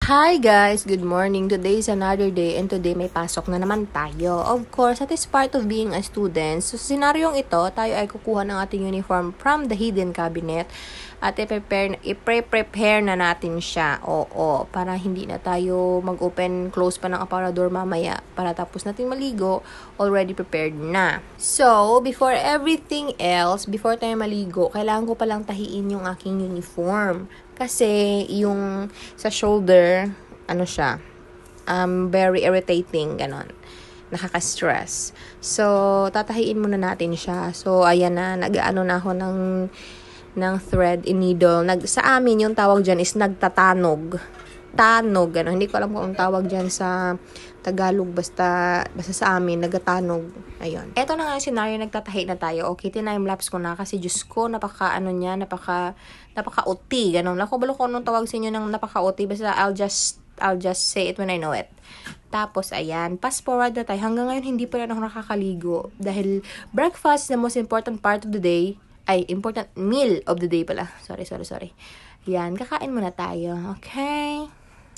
Hi guys! Good morning! Today is another day and today may pasok na naman tayo. Of course, that is part of being a student. So, sa senaryong ito, tayo ay kukuha ng ating uniform from the hidden cabinet at i-prepare na natin siya. Oo, para hindi na tayo mag-open, close pa ng aparador mamaya. Para tapos natin maligo, already prepared na. So, before everything else, before tayo maligo, kailangan ko palang tahiin yung aking uniform. Kasi, yung sa shoulder, very irritating, ganon. Nakaka-stress. So, tatahiin muna natin siya. So, ayan na, nag-ano na ako ng thread in needle. Sa amin, yung tawag dyan is nagtatanog. Tanog, gano'n. Hindi ko alam kung ang tawag dyan sa Tagalog, basta sa amin, nagatanog. Ayun. Eto na nga yung scenario, nagtatahi na tayo. Okay, time-lapse ko na kasi Diyos ko, napaka-OT, gano'n. Lako balo ko anong tawag sa inyo ng napaka-OT, basta I'll just say it when I know it. Tapos, ayan, fast forward na tayo. Hanggang ngayon, hindi pa rin ako nakakaligo. Dahil breakfast is the most important part of the day. Important meal of the day pala. Sorry. Yan, kakain muna tayo. Okay?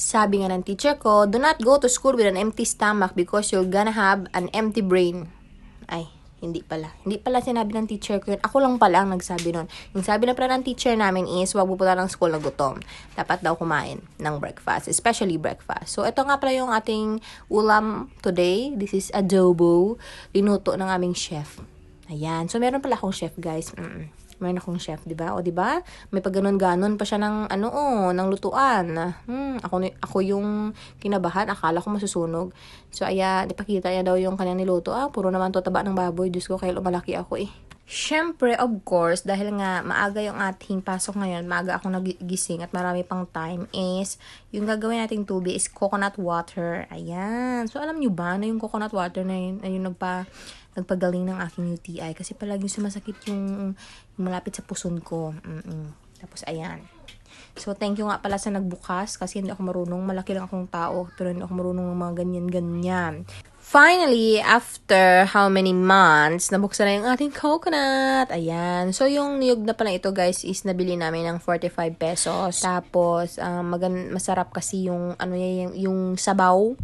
Sabi nga ng teacher ko, do not go to school with an empty stomach because you're gonna have an empty brain. Hindi pala sinabi ng teacher ko yun. Ako lang pala ang nagsabi nun. Yung sabi na pala ng teacher namin is, wag pupunta ng school na gutom. Dapat daw kumain ng breakfast, especially breakfast. So, ito nga pala yung ating ulam today. This is adobo, linuto ng aming chef. Ayan. So, meron pala akong chef, guys. Meron akong chef, di ba? O, di ba? May pag ganon pa siya ng, ng lutuan. Ako yung kinabahan. Akala ko masusunog. So, ayan, ipakita niya daw yung kanyang niluto. Puro naman to taba ng baboy. Diyos ko, kaya lumalaki ako eh. Siyempre, of course, dahil nga maaga yung ating pasok ngayon, maaga ako nagising at marami pang time is, yung gagawin nating tubig is coconut water. Ayan. So, alam nyo ba na yung coconut water na yun, ay yung nagpagaling ng aking UTI kasi palagi sumasakit yung malapit sa puson ko. Tapos, ayan. So, thank you nga pala sa nagbukas kasi hindi ako marunong. Malaki lang akong tao pero hindi ako marunong ng mga ganyan-ganyan. Finally, after how many months, nabuksan na yung ating coconut. Ayan. So, yung niyog na pala ito, guys, is nabili namin ng 45 pesos. Tapos, masarap kasi yung sabaw,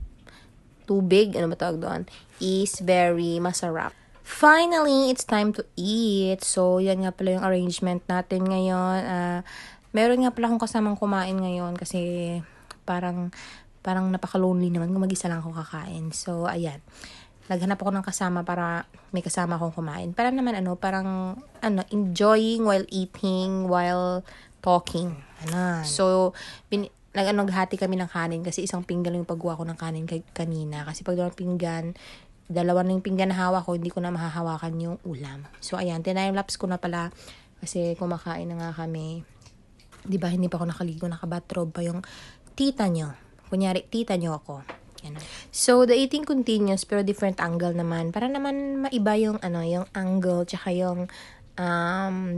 tubig, ano ba tawag doon, is very masarap. Finally, it's time to eat. So, yan nga pala yung arrangement natin ngayon. Meron nga pala akong kasamang kumain ngayon kasi parang napaka-lonely naman kung mag-isa lang ako kakain. So, ayan. Naghanap ako ng kasama para may kasama akong kumain. Para naman enjoying while eating, while talking. So, naghati kami ng kanin kasi isang pinggan yung paggawa ko ng kanin kanina. Kasi pag dalawang pinggan, dalawa na yung pinggan na hawak ko, hindi ko na mahahawakan yung ulam. So, ayan. Time-lapse ko na pala kasi kumakain na nga kami. Diba, hindi pa ako nakaligo, nakabathrobe pa yung tita nyo. Kunyari, tita nyo ako. Yan. So, the eating continues, pero different angle naman. Para naman maiba yung, yung angle, tsaka yung,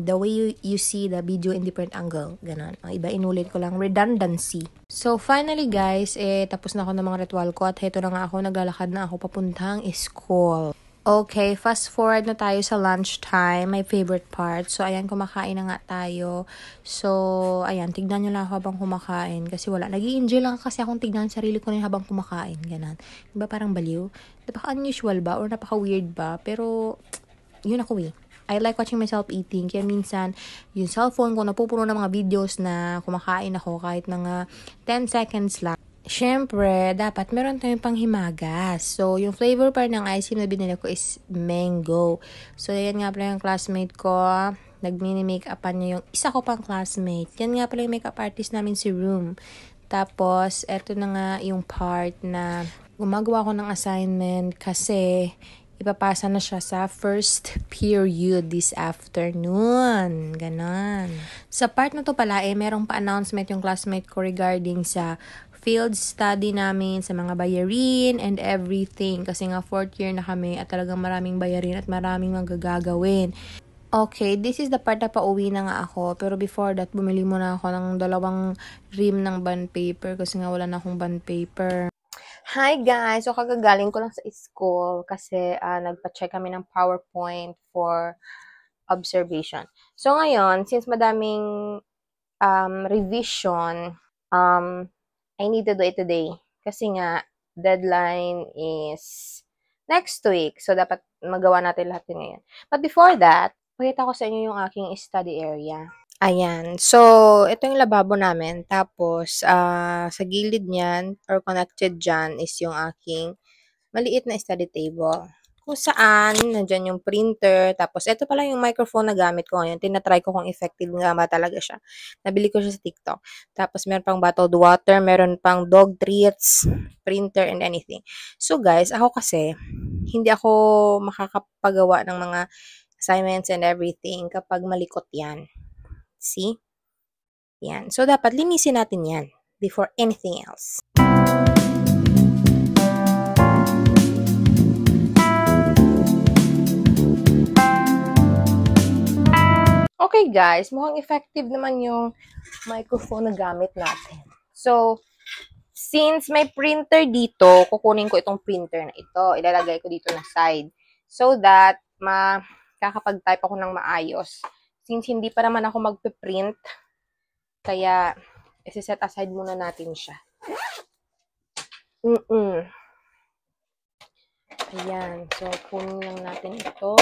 the way you see the video in different angle. Ganon. Iba, inulit ko lang. Redundancy. So, finally, guys, tapos na ako ng mga ritual ko at heto na nga ako, naglalakad na ako papuntang school. Okay, fast forward na tayo sa lunchtime, my favorite part. So, ayan, kumakain na nga tayo. So, ayan, tignan nyo lang ako habang kumakain. Kasi wala, nag-i-enjoy lang kasi akong tignan sarili ko na habang kumakain. Ganon. Diba parang baliw? Napaka-unusual ba? Or napaka-weird ba? Pero, yun ako eh. I like watching myself eating. Kaya minsan, yung cellphone ko napupuno ng mga videos na kumakain ako kahit mga 10 seconds lang. Siyempre, dapat meron tayong panghimagas. So, yung flavor pa ng ice cream na binili ko is mango. So, yan nga pala yung classmate ko. Nag-mini-makeupan niya yung isa ko pang classmate. Yan nga pala yung makeup artist namin si Room. Tapos, eto na nga yung part na gumagawa ko ng assignment kasi ipapasa na siya sa first period this afternoon. Ganon. Sa part na to pala, merong pa-announcement yung classmate ko regarding sa field study namin, sa mga bayarin and everything. Kasi nga 4th year na kami at talagang maraming bayarin at maraming magagawin. Okay, this is the part na pauwi na nga ako. Pero before that, bumili muna ako ng 2 rim ng bond paper kasi nga wala na akong bond paper. Hi guys! So, kagagaling ko lang sa school kasi nagpa-check kami ng PowerPoint for observation. So, ngayon, since madaming revision, I need to do it today. Kasi nga, deadline is next week. So, dapat magawa natin lahat yun ngayon. But before that, pakita ko sa inyo yung aking study area. Ayan. So, ito yung lababo namin. Tapos, sa gilid niyan, or connected dyan, is yung aking maliit na study table. Kung saan, nandyan yung printer. Tapos, ito pala yung microphone na gamit ko ngayon. Tinatry ko kung effective nga ba talaga siya. Nabili ko siya sa TikTok. Tapos, meron pang bottled water, meron pang dog treats, printer, and anything. So, guys, ako kasi, hindi ako makakapagawa ng mga assignments and everything kapag malikot yan. See? Yan. So, dapat linisin natin yan before anything else. Okay, guys. Mukhang effective naman yung microphone na gamit natin. So, since may printer dito, kukunin ko itong printer na ito. Ilalagay ko dito na side. So that, makakapag-type ako ng maayos. Since hindi pa naman ako magpe-print, kaya, isi-set aside muna natin siya. Ayan. So, kunin lang natin ito.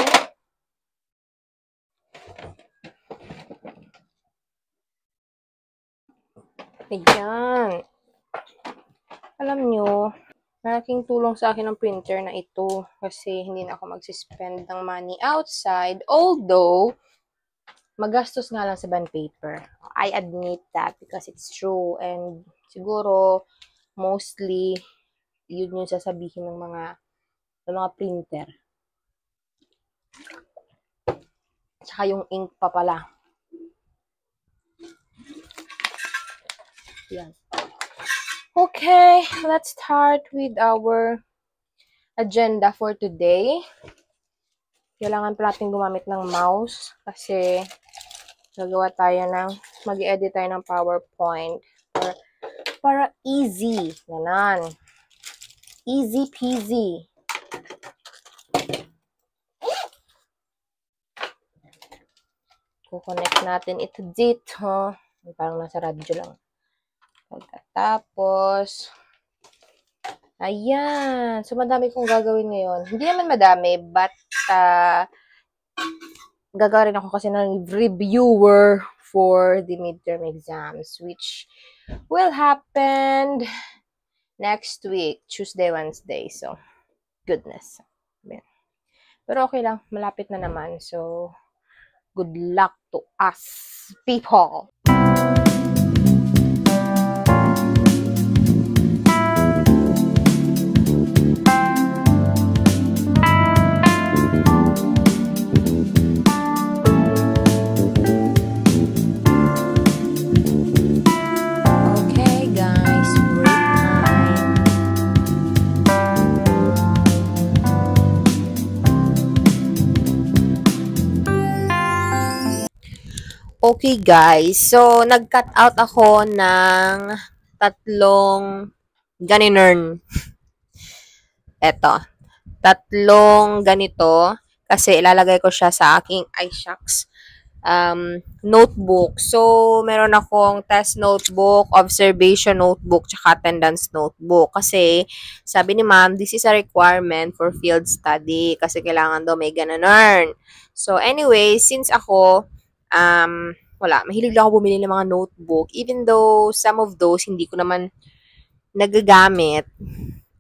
Ayan. Alam nyo, malaking tulong sa akin ang printer na ito kasi hindi na ako magsispend ng money outside. Although, magastos nga lang sa bond paper. I admit that because it's true. And siguro, mostly, yun yung sasabihin ng mga printer. Tsaka yung ink pa pala. Yan. Okay, let's start with our agenda for today. Kailangan pa natin gumamit ng mouse kasi mag-edit tayo ng PowerPoint para easy. Ganon. Easy peasy. Kukonect natin ito dito. Parang nasa radyo lang. Pagkatapos, ayan. So, madami kong gagawin ngayon. Hindi naman madami, but gagawin ako kasi ng reviewer for the midterm exams, which will happen next week, Tuesday, Wednesday. So, goodness. Pero okay lang, malapit na naman. So, good luck to us, people! Okay, guys. So, nag-cut out ako ng 3 ganinern. Eto. 3 ganito. Kasi ilalagay ko siya sa aking iShocks notebook. So, meron akong test notebook, observation notebook, tsaka attendance notebook. Kasi, sabi ni ma'am, this is a requirement for field study. Kasi kailangan daw may ganinern. So, anyway, since ako, mahilig lang ako bumili ng mga notebook. Even though some of those, hindi ko naman nagagamit.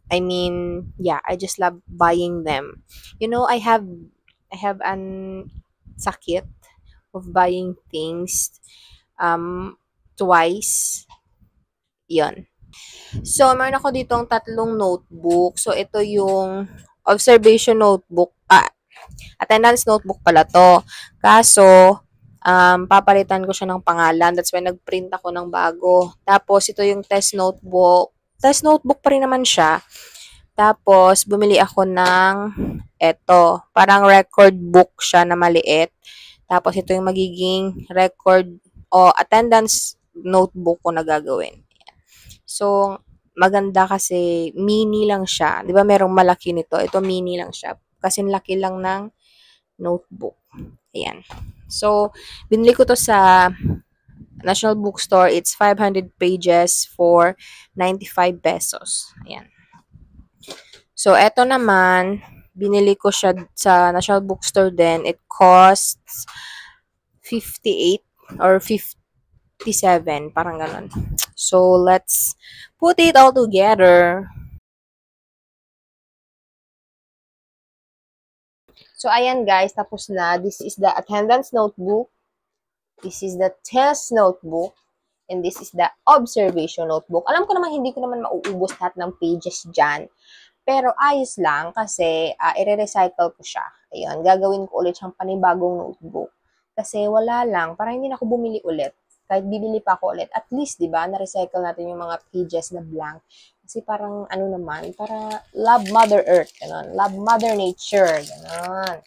I mean, yeah, I just love buying them. You know, I have an sakit of buying things twice. Yun. So, meron ako dito ang 3 notebook. So, ito yung observation notebook. Attendance notebook pala to. Kaso, papalitan ko siya ng pangalan. That's why nag-print ako ng bago. Tapos, ito yung test notebook. Test notebook pa rin naman siya. Tapos, bumili ako ng eto. Parang record book siya na maliit. Tapos, ito yung magiging record o attendance notebook ko na gagawin. So, maganda kasi mini lang siya. Di ba merong malaki nito? Ito mini lang siya. Kasi laki lang ng notebook. Ayan. So, binili ko to sa National Bookstore, it's 500 pages for 95 pesos. Ayan. So, eto naman, binili ko siya sa National Bookstore din. It costs 58 or 57, parang ganon. So, let's put it all together. So, ayan guys, tapos na. This is the attendance notebook. This is the test notebook. And this is the observation notebook. Alam ko naman, hindi ko naman mauubos lahat ng pages dyan. Pero ayos lang kasi i-recycle ko siya. Ayun, gagawin ko ulit siyang panibagong notebook. Kasi wala lang, parang hindi na ako bumili ulit. Kahit bibili pa ako ulit, at least, di ba, na-recycle natin yung mga pages na blank. Kasi parang, ano naman, para love Mother Earth, gano'n. Love Mother Nature, gano'n.